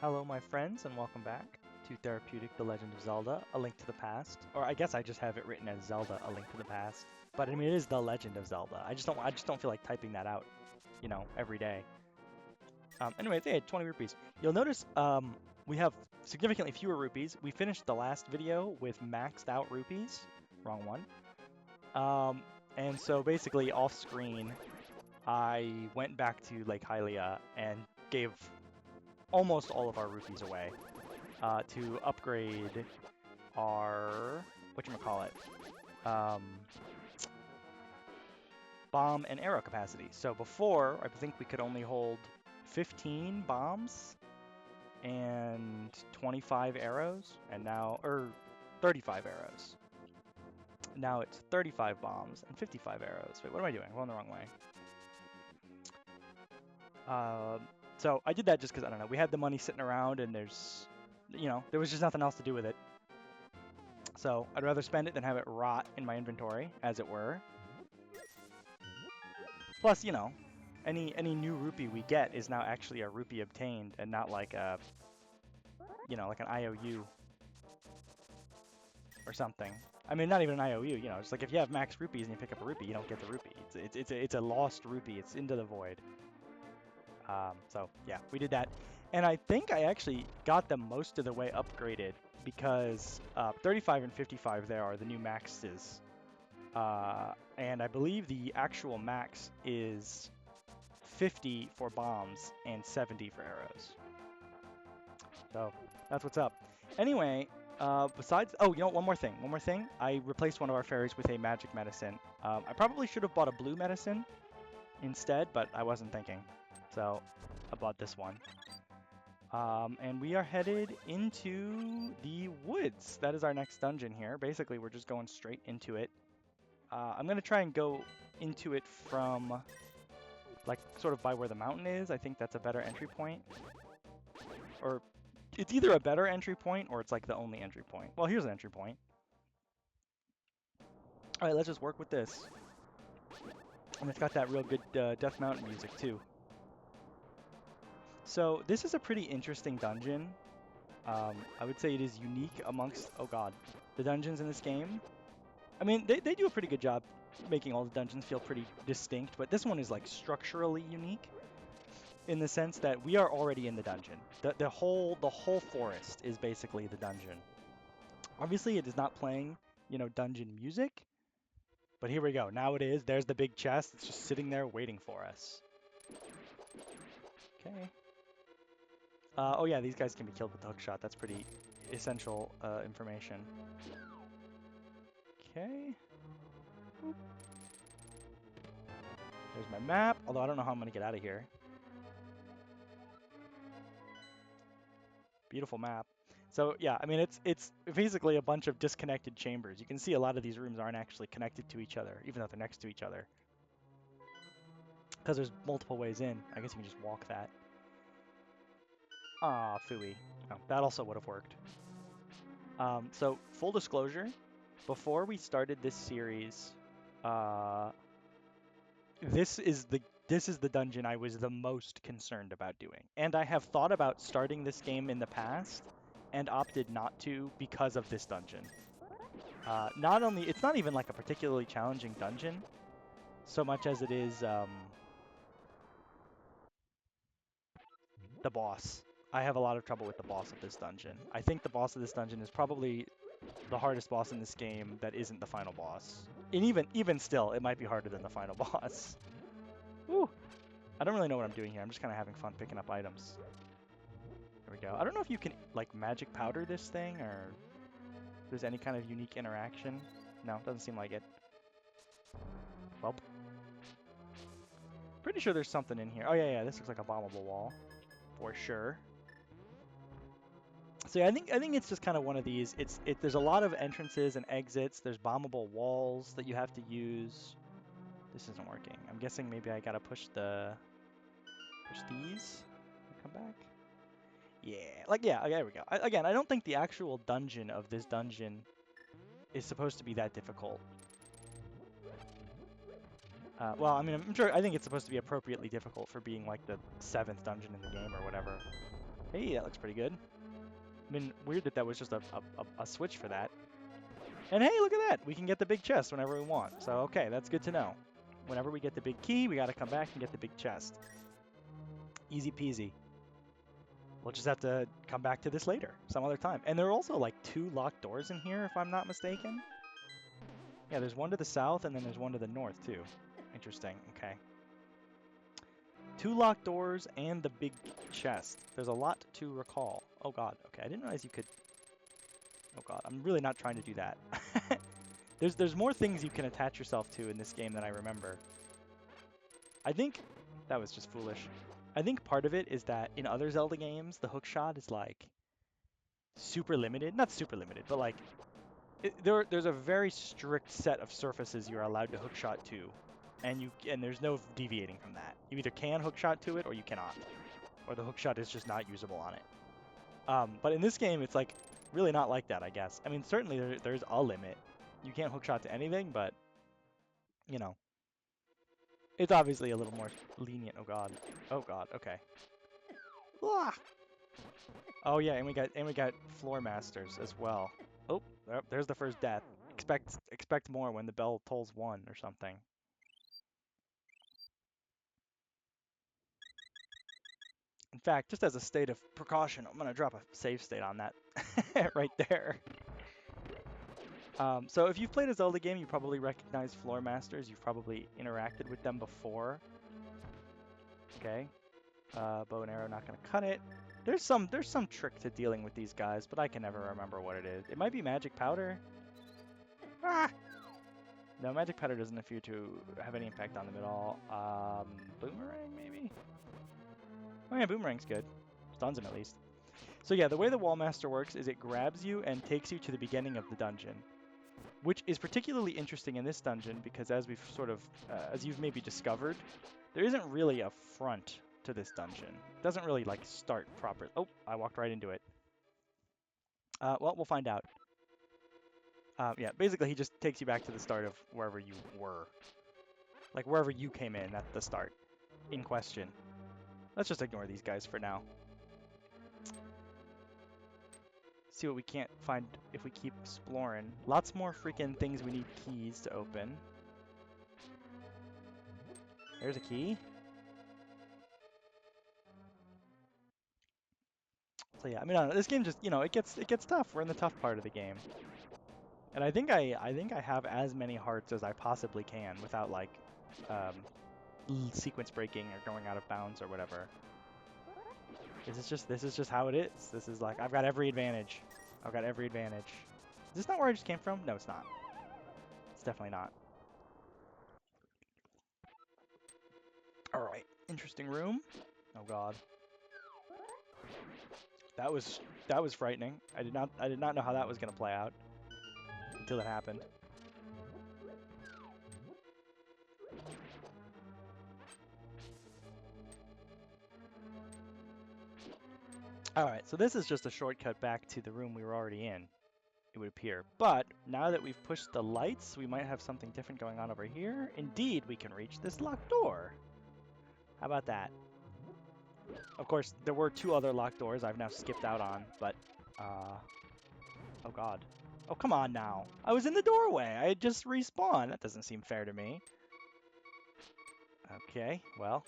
Hello, my friends, and welcome back to Therapeutic, The Legend of Zelda, A Link to the Past. Or I guess I just have it written as Zelda, A Link to the Past. But I mean, it is The Legend of Zelda. I just don't feel like typing that out, every day. Anyway, they had 20 rupees. You'll notice we have significantly fewer rupees. We finished the last video with maxed out rupees. Wrong one. And so basically off screen, I went back to Lake Hylia and gave almost all of our rupees away to upgrade our whatchamacallit, bomb and arrow capacity. So before, I think we could only hold 15 bombs and 25 arrows, and now, or 35 arrows. Now it's 35 bombs and 55 arrows. Wait, what am I doing? I'm going the wrong way. So I did that just because, I don't know, we had the money sitting around and there was just nothing else to do with it. So I'd rather spend it than have it rot in my inventory, as it were. Plus, any new rupee we get is now actually a rupee obtained and not like a, like an IOU or something. I mean, not even an IOU, it's like if you have max rupees and you pick up a rupee, you don't get the rupee. It's a lost rupee. It's into the void. So yeah, we did that. And I think I actually got them most of the way upgraded because 35 and 55 there are the new maxes. And I believe the actual max is 50 for bombs and 70 for arrows. So that's what's up. Anyway, besides, one more thing. I replaced one of our fairies with a magic medicine. I probably should have bought a blue medicine instead, but I wasn't thinking. So I bought this one. And we are headed into the woods. That is our next dungeon here. Basically, we're just going straight into it. I'm going to try and go into it from, like, sort of by where the mountain is. I think that's a better entry point. Or it's either a better entry point or it's like the only entry point. Well, here's an entry point. All right, let's just work with this. And it's got that real good Death Mountain music, too. So this is a pretty interesting dungeon. I would say it is unique amongst, the dungeons in this game. I mean, they do a pretty good job making all the dungeons feel pretty distinct, but this one is like structurally unique in the sense that we are already in the dungeon. The whole forest is basically the dungeon. Obviously, it is not playing, dungeon music, but here we go. Now it is. There's the big chest. It's just sitting there waiting for us. Okay. Oh yeah, these guys can be killed with the hookshot. That's pretty essential information. Okay. There's my map, although I don't know how I'm going to get out of here. Beautiful map. So yeah, I mean, it's basically a bunch of disconnected chambers. You can see a lot of these rooms aren't actually connected to each other, even though they're next to each other. Because there's multiple ways in. I guess you can just walk that. Ah, phooey. Oh, that also would have worked. So, full disclosure, before we started this series, this is the dungeon I was the most concerned about doing. And I have thought about starting this game in the past and opted not to because of this dungeon. It's not even like a particularly challenging dungeon, so much as it is the boss. I have a lot of trouble with the boss of this dungeon. I think the boss of this dungeon is probably the hardest boss in this game that isn't the final boss. And even still, it might be harder than the final boss. Woo! I don't really know what I'm doing here. I'm just kind of having fun picking up items. There we go. I don't know if you can, like, magic powder this thing, or if there's any kind of unique interaction. No, doesn't seem like it. Well, pretty sure there's something in here. Oh, yeah, this looks like a bombable wall. For sure. So yeah, I think it's just kind of one of these. There's a lot of entrances and exits. There's bombable walls that you have to use. This isn't working. I'm guessing maybe I gotta push these. Come back. Yeah, there we go. Again, I don't think the actual dungeon of this dungeon is supposed to be that difficult. Well, I mean, I think it's supposed to be appropriately difficult for being like the 7th dungeon in the game or whatever. Hey, that looks pretty good. I mean, weird that that was just a switch for that. And hey, look at that! We can get the big chest whenever we want. So, okay, that's good to know. Whenever we get the big key, we gotta come back and get the big chest. Easy peasy. We'll just have to come back to this later, some other time. And there are also like 2 locked doors in here, if I'm not mistaken. Yeah, there's one to the south and then there's one to the north too. Interesting, okay. 2 locked doors and the big chest. There's a lot to recall. Oh god, okay, I didn't realize you could... Oh god, I'm really not trying to do that. There's more things you can attach yourself to in this game than I remember. I think that was just foolish. I think part of it is that in other Zelda games, the hook shot is like super limited. Not super limited, but like there's a very strict set of surfaces you're allowed to hook shot to, and there's no deviating from that. You either can hook shot to it or you cannot, or the hook shot is just not usable on it. But in this game, it's like really not like that, I guess. I mean, certainly there's a limit. You can't hook shot to anything, but you know, it's obviously a little more lenient. Oh god. Oh god. Okay. Ah! Oh yeah, and we got floor masters as well. Oh, there's the first death. Expect more when the bell tolls 1 or something. In fact, just as a state of precaution, I'm gonna drop a save state on that right there. So if you've played a Zelda game, you probably recognize floor masters. You've probably interacted with them before. Okay. Bow and arrow not gonna cut it. There's some trick to dealing with these guys, but I can never remember what it is. It might be magic powder. Ah! No, magic powder doesn't appear to have any impact on them at all. Boomerang maybe? Oh yeah, boomerang's good. Stuns him at least. So yeah, the way the Wallmaster works is it grabs you and takes you to the beginning of the dungeon, which is particularly interesting in this dungeon because as we've sort of, as you've maybe discovered, there isn't really a front to this dungeon. It doesn't really like start proper. Oh, I walked right into it. Well, we'll find out. Yeah, basically he just takes you back to the start of wherever you were. Like wherever you came in at the start in question. Let's just ignore these guys for now. See what we can't find if we keep exploring. Lots more freaking things we need keys to open. There's a key. So yeah, I mean, I don't know, this game just, you know, it gets tough. We're in the tough part of the game. And I think I have as many hearts as I possibly can without like sequence breaking or going out of bounds or whatever. This is just how it is. This is like I've got every advantage. I've got every advantage. Is this not where I just came from? No, it's not. It's definitely not. All right, interesting room. Oh god. That was frightening. I did not know how that was going to play out until it happened. All right, so this is just a shortcut back to the room we were already in, it would appear. But now that we've pushed the lights, we might have something different going on over here. Indeed, we can reach this locked door. How about that? Of course, there were 2 other locked doors I've now skipped out on, but, oh god. Oh, come on now. I was in the doorway. I had just respawned. That doesn't seem fair to me. Okay, well.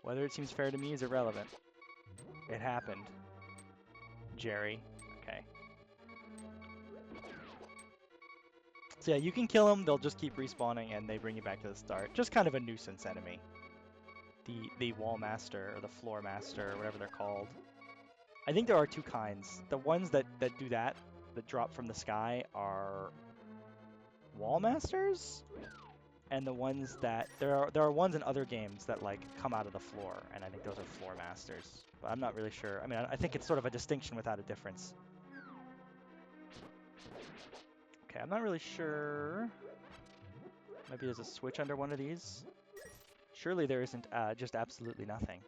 Whether it seems fair to me is irrelevant. It happened. Jerry. Okay. So yeah, you can kill them, they'll just keep respawning, and they bring you back to the start. Just kind of a nuisance enemy. The Wall Master, or the Floor Master, or whatever they're called. I think there are 2 kinds. The ones that do that drop from the sky, are Wall Masters? And the ones that... There are ones in other games that, like, come out of the floor, and I think those are Floor Masters. But I'm not really sure. I mean, I think it's sort of a distinction without a difference. Okay, I'm not really sure. Maybe there's a switch under one of these. Surely there isn't just absolutely nothing.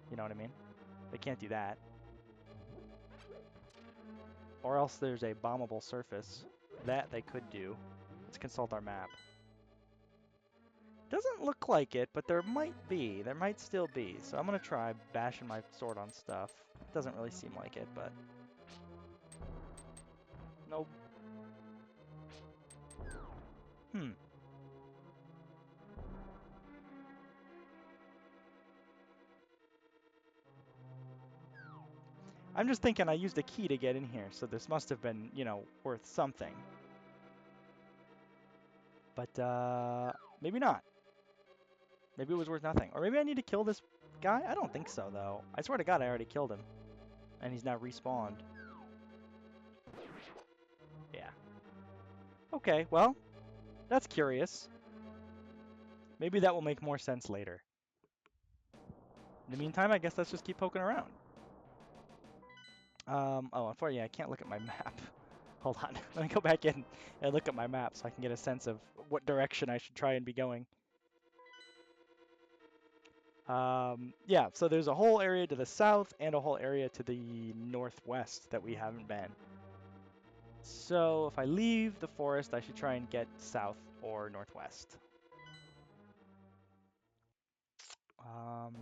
You know what I mean? They can't do that. Or else there's a bombable surface. That they could do. Let's consult our map. Doesn't look like it, but there might be. There might still be. So I'm gonna try bashing my sword on stuff. Doesn't really seem like it, but nope. Hmm. I'm just thinking I used a key to get in here, so this must have been, you know, worth something. But maybe not. Maybe it was worth nothing. Or maybe I need to kill this guy? I don't think so, though. I swear to God, I already killed him. And he's now respawned. Yeah. Okay, well, that's curious. Maybe that will make more sense later. In the meantime, I guess let's just keep poking around. Oh, unfortunately, I can't look at my map. Hold on. Let me go back in and look at my map so I can get a sense of what direction I should try and be going. Yeah, so there's a whole area to the south and a whole area to the northwest that we haven't been. So if I leave the forest, I should try and get south or northwest. Um,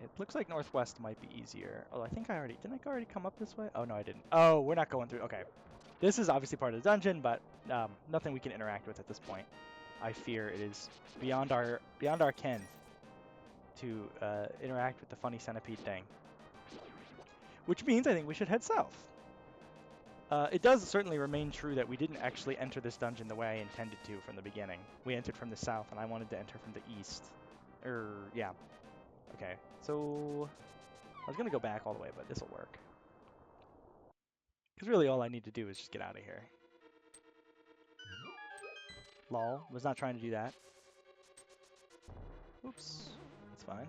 it looks like northwest might be easier. Oh, I think didn't I already come up this way? Oh, no, I didn't. Oh, we're not going through. Okay. This is obviously part of the dungeon, but nothing we can interact with at this point. I fear it is beyond our ken to interact with the funny centipede thing. Which means I think we should head south. It does certainly remain true that we didn't actually enter this dungeon the way I intended to from the beginning. We entered from the south, and I wanted to enter from the east. Yeah. Okay, so I was going to go back all the way, but this will work. Because really all I need to do is just get out of here. Lol, was not trying to do that. Oops, that's fine.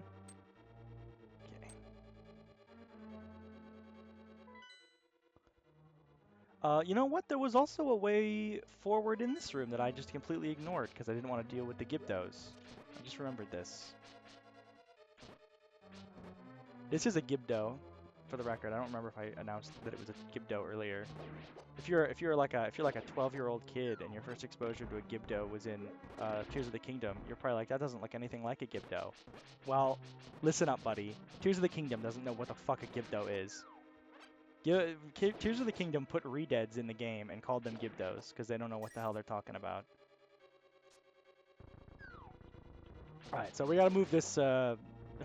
Okay. You know what? There was also a way forward in this room that I just completely ignored because I didn't want to deal with the Gibdos. I just remembered this. This is a Gibdo, for the record. I don't remember if I announced that it was a Gibdo earlier. If you're like a 12-year-old kid and your first exposure to a Gibdo was in Tears of the Kingdom, you're probably like, that doesn't look anything like a Gibdo. Well, listen up, buddy. Tears of the Kingdom doesn't know what the fuck a Gibdo is. Tears of the Kingdom put Redeads in the game and called them Gibdos because they don't know what the hell they're talking about. Alright, so we gotta move this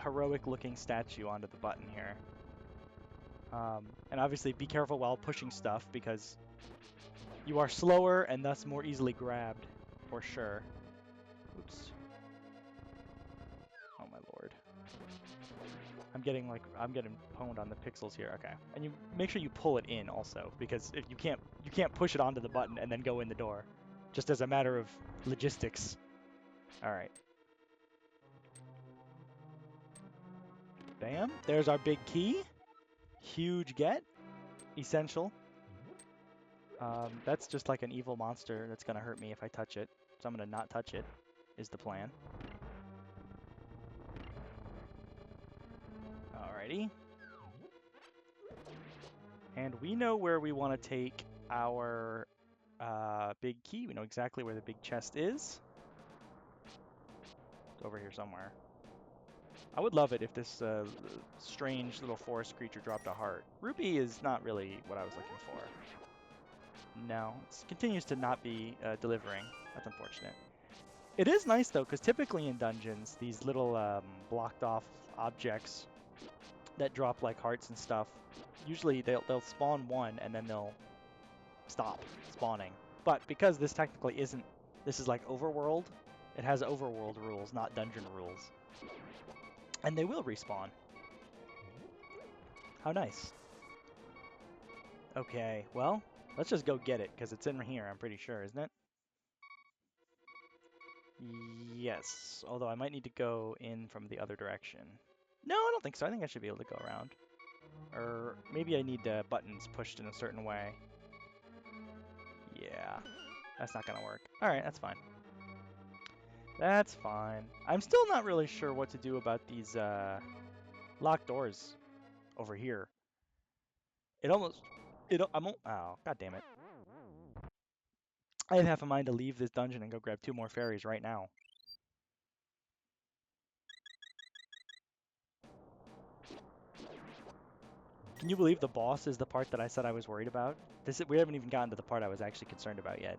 heroic-looking statue onto the button here. And obviously be careful while pushing stuff because you are slower and thus more easily grabbed, for sure. Oops. Oh my lord. I'm getting pwned on the pixels here. Okay. And you make sure you pull it in also, because if you can't push it onto the button and then go in the door. Just as a matter of logistics. Alright. Bam. There's our big key. Huge get. Essential. That's just like an evil monster that's gonna hurt me if I touch it. So I'm gonna not touch it, is the plan. Alrighty. And we know where we want to take our big key. We know exactly where the big chest is. It's over here somewhere. I would love it if this strange little forest creature dropped a heart. Rupee is not really what I was looking for. No, it continues to not be delivering. That's unfortunate. It is nice, though, because typically in dungeons, these little blocked off objects that drop like hearts and stuff, usually they'll spawn one and then they'll stop spawning. But because this technically isn't, this is like overworld, it has overworld rules, not dungeon rules. And they will respawn. How nice. Okay, well, let's just go get it, because it's in here, I'm pretty sure, isn't it? Yes, although I might need to go in from the other direction. No, I don't think so. I think I should be able to go around. Or maybe I need buttons pushed in a certain way. Yeah, that's not gonna work. Alright, that's fine. That's fine. I'm still not really sure what to do about these locked doors over here. Oh, god damn it. I have half a mind to leave this dungeon and go grab 2 more fairies right now. Can you believe the boss is the part that I said I was worried about? We haven't even gotten to the part I was actually concerned about yet.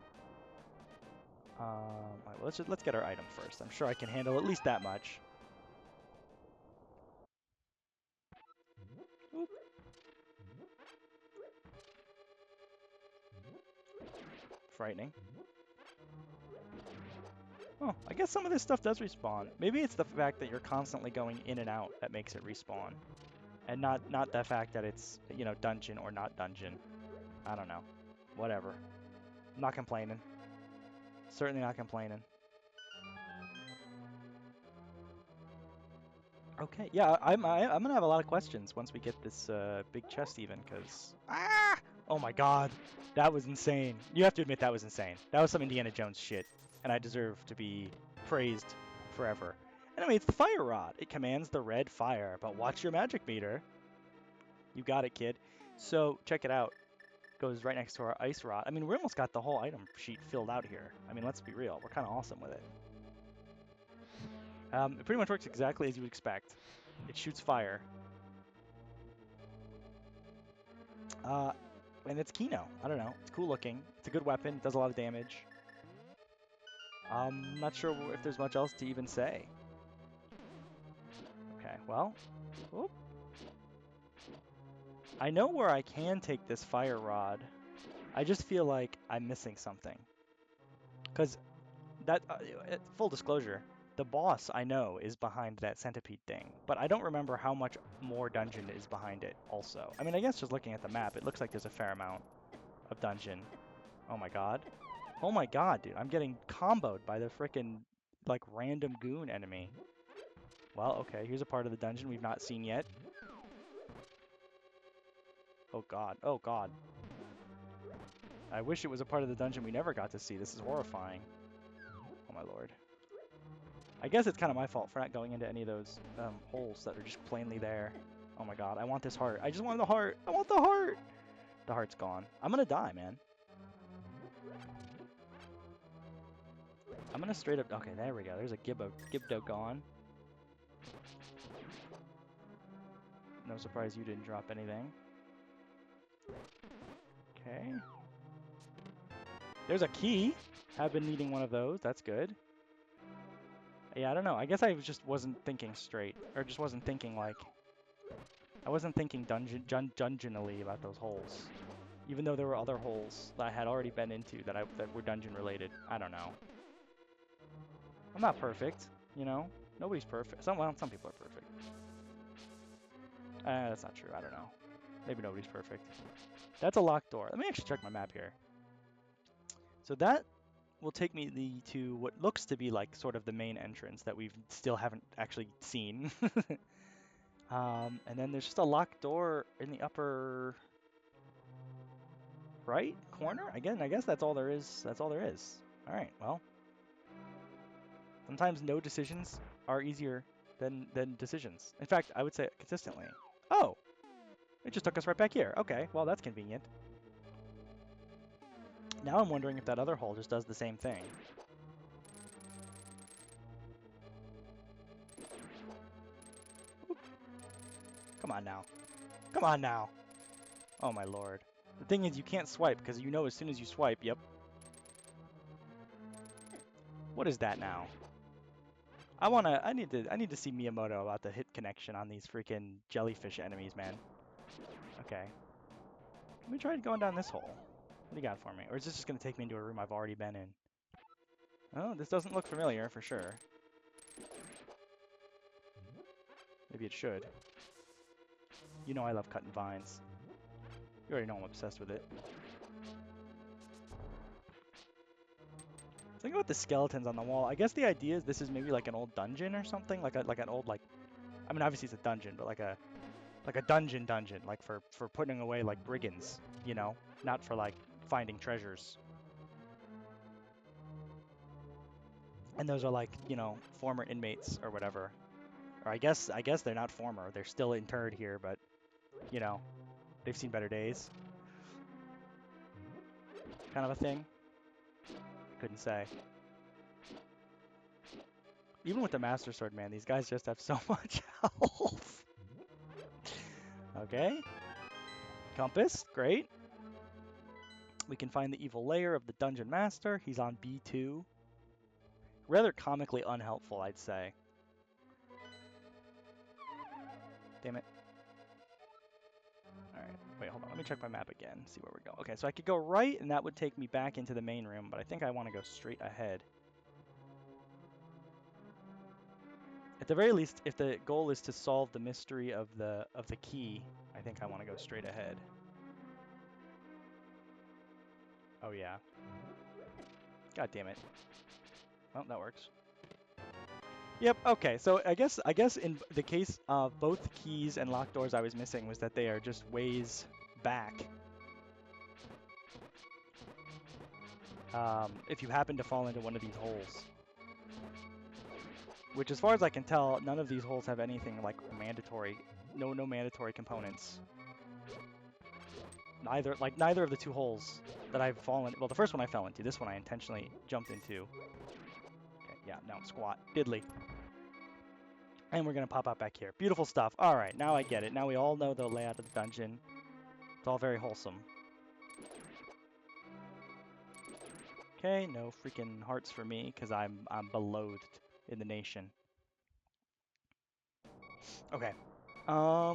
All right, well, let's get our item first. I'm sure I can handle at least that much. Oop. Frightening. Oh, I guess some of this stuff does respawn. Maybe it's the fact that you're constantly going in and out that makes it respawn, and not the fact that it's, you know, dungeon or not dungeon. I don't know. Whatever. I'm not complaining. Certainly not complaining. Okay, yeah, I'm gonna have a lot of questions once we get this big chest even, cause oh my God, that was insane. You have to admit that was insane. That was some Indiana Jones shit, and I deserve to be praised forever. Anyway, it's the fire rod. It commands the red fire, but watch your magic meter. You got it, kid. So check it out. Goes right next to our ice rod. I mean, we almost got the whole item sheet filled out here. I mean, let's be real. We're kind of awesome with it. It pretty much works exactly as you would expect. It shoots fire. And it's Kino. I don't know. It's cool looking. It's a good weapon. It does a lot of damage. I'm not sure if there's much else to even say. Okay, well. Whoop. I know where I can take this fire rod. I just feel like I'm missing something. Because that, full disclosure, the boss I know is behind that centipede thing, but I don't remember how much more dungeon is behind it also. I mean, I guess just looking at the map, it looks like there's a fair amount of dungeon. Oh my God. Oh my God, dude, I'm getting comboed by the frickin' like random goon enemy. Well, okay, here's a part of the dungeon we've not seen yet. Oh God, oh God. I wish it was a part of the dungeon we never got to see. This is horrifying. Oh my Lord. I guess it's kind of my fault for not going into any of those holes that are just plainly there. Oh my God, I want this heart. I just want the heart. I want the heart. The heart's gone. I'm gonna die, man. I'm gonna straight up. Okay, there we go. There's a Gibdo gone. No surprise you didn't drop anything. Okay. There's a key. I've been needing one of those. That's good. Yeah, I don't know. I guess I just wasn't thinking straight, or just wasn't thinking like. I wasn't thinking dungeonally about those holes, even though there were other holes that I had already been into that were dungeon related. I don't know. I'm not perfect, you know. Nobody's perfect. Well, some people are perfect. That's not true. I don't know. Maybe nobody's perfect. That's a locked door. Let me actually check my map here. So that will take me to what looks to be like sort of the main entrance that we still haven't actually seen. And then there's just a locked door in the upper right corner. Again, I guess that's all there is. That's all there is. All right. Well, sometimes no decisions are easier than decisions. In fact, I would say consistently. Oh, it just took us right back here. Okay. Well, that's convenient. Now I'm wondering if that other hole just does the same thing. Oop. Come on now. Come on now. Oh my Lord. The thing is, you can't swipe because you know as soon as you swipe, yep. What is that now? I need to see Miyamoto about the hit connection on these freaking jellyfish enemies, man. Okay. Let me try going down this hole. What do you got for me? Or is this just gonna take me into a room I've already been in? Oh, this doesn't look familiar for sure. Maybe it should. You know I love cutting vines. You already know I'm obsessed with it. Think about the skeletons on the wall. I guess the idea is this is maybe like an old dungeon or something, like an old like. I mean, obviously it's a dungeon, but like a dungeon, like for putting away like brigands, you know, not for like finding treasures. And those are like, you know, former inmates or whatever. Or I guess they're not former. They're still interred here, but you know, they've seen better days. Kind of a thing. Couldn't say. Even with the Master Sword, man, these guys just have so much health. Okay. Compass, great. We can find the evil lair of the Dungeon Master. He's on B2. Rather comically unhelpful, I'd say. Damn it. Alright, wait, hold on. Let me check my map again, see where we go. Okay, so I could go right, and that would take me back into the main room, but I think I want to go straight ahead. At the very least, if the goal is to solve the mystery of the key, I think I want to go straight ahead. Oh yeah. God damn it. Well, that works. Yep, okay. So I guess in the case of both keys and locked doors I was missing was that they are just ways back. If you happen to fall into one of these holes. Which, as far as I can tell, none of these holes have anything like mandatory, no mandatory components. Neither of the two holes that I've fallen. Well, the first one I fell into. This one I intentionally jumped into. Okay, yeah, no, squat, diddly. And we're gonna pop out back here. Beautiful stuff. All right, now I get it. Now we all know the layout of the dungeon. It's all very wholesome. Okay, no freaking hearts for me because I'm beloathed in the nation. Okay. I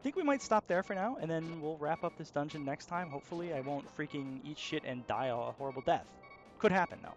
think we might stop there for now, and then we'll wrap up this dungeon next time. Hopefully I won't freaking eat shit and die a horrible death. Could happen, though.